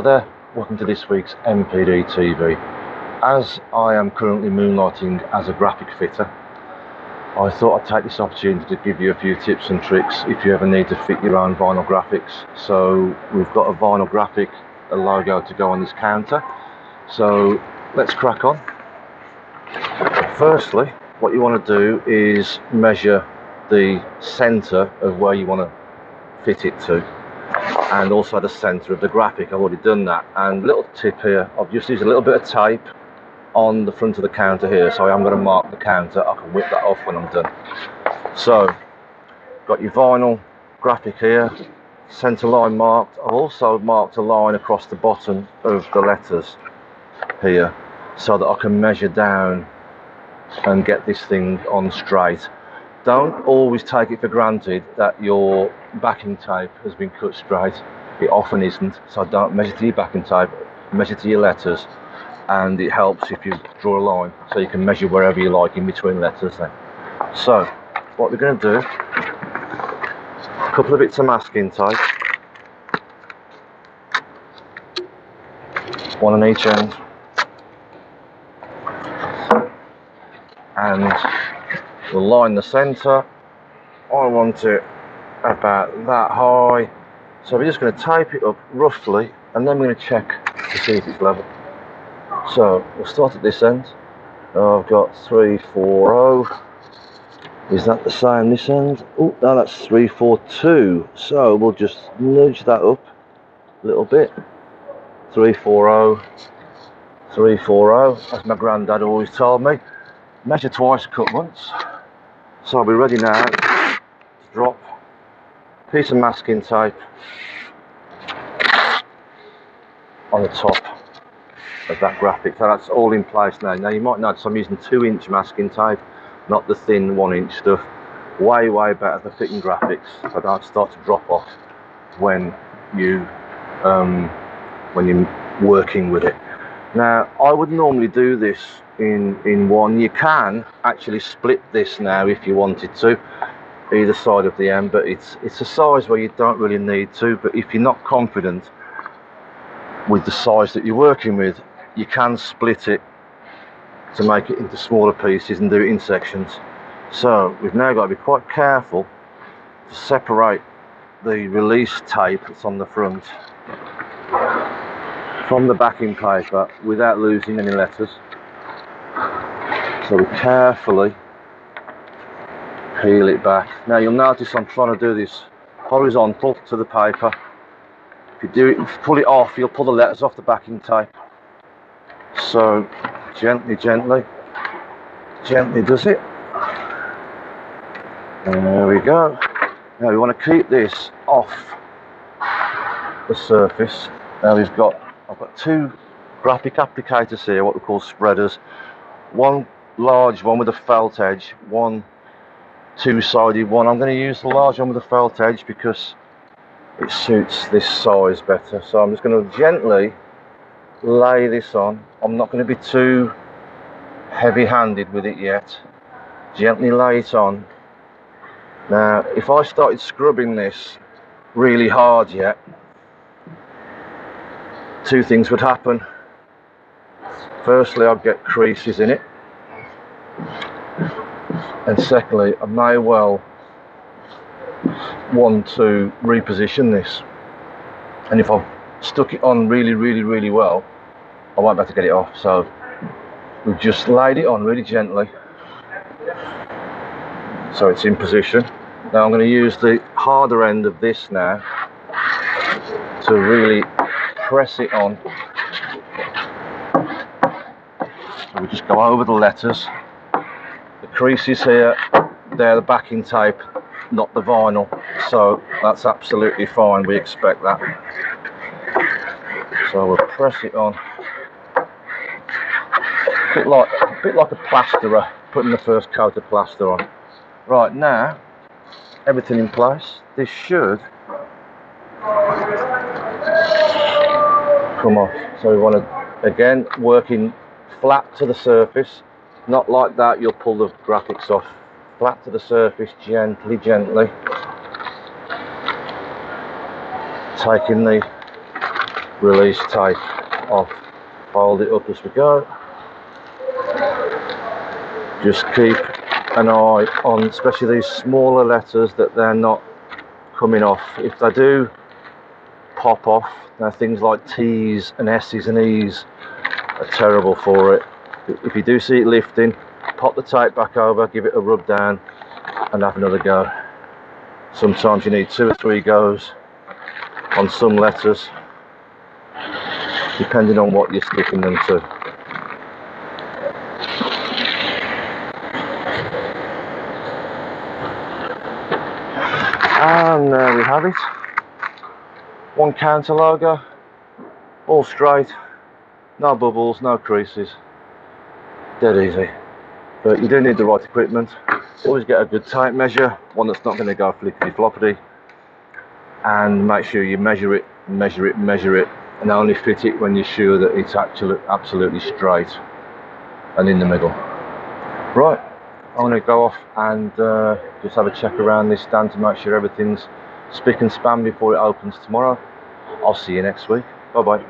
Hello there, welcome to this week's MPD TV. As I am currently moonlighting as a graphic fitter, I thought I'd take this opportunity to give you a few tips and tricks if you ever need to fit your own vinyl graphics. So we've got a vinyl graphic, a logo to go on this counter. So let's crack on. Firstly, what you want to do is measure the center of where you want to fit it to, and also the center of the graphic. I've already done that. And little tip here, I've just used a little bit of tape on the front of the counter here, so I am going to mark the counter. I can whip that off when I'm done. So got your vinyl graphic here, center line marked. I've also marked a line across the bottom of the letters here so that I can measure down and get this thing on straight. Don't always take it for granted that your backing tape has been cut straight. It often isn't, so don't measure to your backing tape, measure to your letters, and it helps if you draw a line so you can measure wherever you like in between letters then. So what we're going to do, a couple of bits of masking tape, one on each end, and we'll line the center. I want it about that high, so we're just going to tape it up roughly, and then we're going to check to see if it's level. So we'll start at this end. I've got 340. Is that the same this end? Oh no, that's 342. So we'll just nudge that up a little bit. 340, 340, as my granddad always told me. Measure twice, cut once. So I'll be ready now to drop a piece of masking tape on the top of that graphic. So that's all in place now. Now you might notice I'm using 2-inch masking tape, not the thin 1-inch stuff. Way better for fitting graphics, so don't start to drop off when you're working with it. Now I would normally do this in one. You can actually split this now if you wanted to, either side of the end, but it's a size where you don't really need to. But if you're not confident with the size that you're working with, you can split it to make it into smaller pieces and do it in sections. So we've now got to be quite careful to separate the release tape that's on the front from the backing paper without losing any letters. So we carefully peel it back. Now you'll notice I'm trying to do this horizontal to the paper. If you pull it off, you'll pull the letters off the backing tape. So gently does it. And there we go. Now we want to keep this off the surface. Now I've got 2 graphic applicators here, what we call spreaders. One large one with a felt edge, one 2-sided one. I'm going to use the large one with a felt edge because it suits this size better. So I'm just going to gently lay this on. I'm not going to be too heavy-handed with it yet. Gently lay it on. Now if I started scrubbing this really hard yet, 2 things would happen. Firstly, I'd get creases in it, and secondly, I may well want to reposition this, and if I've stuck it on really well, I won't be able to get it off. So we've just laid it on really gently so it's in position. Now I'm going to use the harder end of this now to really press it on. So we just go over the letters. The creases here, they're the backing tape, not the vinyl, so that's absolutely fine. We expect that. So we'll press it on, a bit like a plasterer putting the first coat of plaster on. Right, now everything in place. This should come off. So we want to, again, working flat to the surface, not like that, you'll pull the graphics off. Flat to the surface, gently taking the release tape off. Fold it up as we go. Just keep an eye on especially these smaller letters that they're not coming off. If they do pop off, now things like T's and S's and E's are terrible for it. If you do see it lifting, pop the tape back over, give it a rub down and have another go. Sometimes you need 2 or 3 goes on some letters, depending on what you're sticking them to. And there we have it. One counter logo, all straight, no bubbles, no creases, dead easy. But you do need the right equipment. Always get a good tape measure, one that's not going to go flickety floppity, and make sure you measure it, and only fit it when you're sure that it's actually absolutely straight and in the middle. Right, I'm going to go off and just have a check around this stand to make sure everything's spick and span before it opens tomorrow. I'll see you next week. Bye bye.